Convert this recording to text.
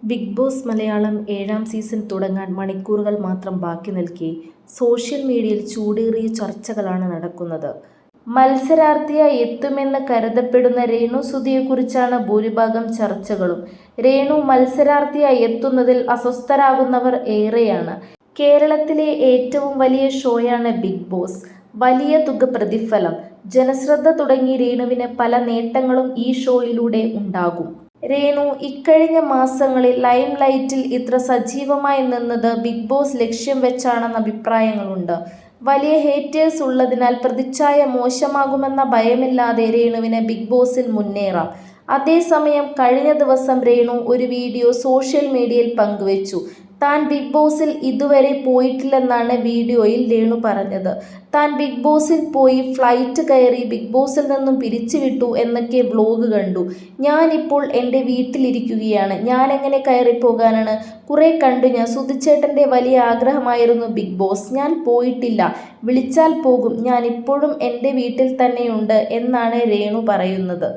Big boss Malayalam 7ാം season തുടങ്ങാൻ മണിക്കൂറുകൾ മാത്രം ബാക്കി നിൽക്കെ സോഷ്യൽ മീഡിയയിൽ ചൂടേറിയ ചർച്ചകളാണ് നടക്കുന്നത്. മത്സരാർത്ഥിയായി എത്തുമെന്ന് കരുതപ്പെടുന്ന രേണു സുധിയെക്കുറിച്ചാണ് ഭൂരിഭാഗം ചർച്ചകളും. രേണു മത്സരാർത്ഥിയായി എത്തുന്നതിൽ അസ്വസ്ഥരാകുന്നവർ ഏറെയാണ്. കേരളത്തിലെ ഏറ്റവും വലിയ ഷോയാണ് ബിഗ് ബോസ്. വലിയ തുക പ്രതിഫലം, ജനശ്രദ്ധ തുടങ്ങി രേണുവിന് പല നേട്ടങ്ങളും ഈ ഷോയിലൂടെ ഉണ്ടാകും. രേണു ഇക്കഴിഞ്ഞ മാസങ്ങളിൽ ലൈം ലൈറ്റിൽ ഇത്ര സജീവമായി നിന്നത് ബിഗ് ബോസ് ലക്ഷ്യം വെച്ചാണെന്ന അഭിപ്രായങ്ങളുണ്ട്. വലിയ ഹേറ്റേഴ്സ് ഉള്ളതിനാൽ പ്രതിച്ഛായ മോശമാകുമെന്ന ഭയമില്ലാതെ രേണുവിന് ബിഗ് ബോസിൽ മുന്നേറാം. അതേസമയം കഴിഞ്ഞ ദിവസം രേണു ഒരു വീഡിയോ സോഷ്യൽ മീഡിയയിൽ പങ്കുവച്ചു. താൻ ബിഗ് ബോസിൽ ഇതുവരെ പോയിട്ടില്ലെന്നാണ് വീഡിയോയിൽ രേണു പറഞ്ഞത്. താൻ ബിഗ് ബോസിൽ പോയി ഫ്ലൈറ്റ് കയറി ബിഗ് ബോസിൽ നിന്നും പിരിച്ചുവിട്ടു എന്നൊക്കെ വ്ലോഗ് കണ്ടു. ഞാനിപ്പോൾ എൻ്റെ വീട്ടിലിരിക്കുകയാണ്. ഞാനെങ്ങനെ കയറിപ്പോകാനാണ്? കുറെ കണ്ടു ഞാൻ. സുധിച്ചേട്ടൻ്റെ വലിയ ആഗ്രഹമായിരുന്നു ബിഗ് ബോസ്. ഞാൻ പോയിട്ടില്ല. വിളിച്ചാൽ പോകും. ഞാൻ ഇപ്പോഴും എൻ്റെ വീട്ടിൽ തന്നെയുണ്ട് എന്നാണ് രേണു പറയുന്നത്.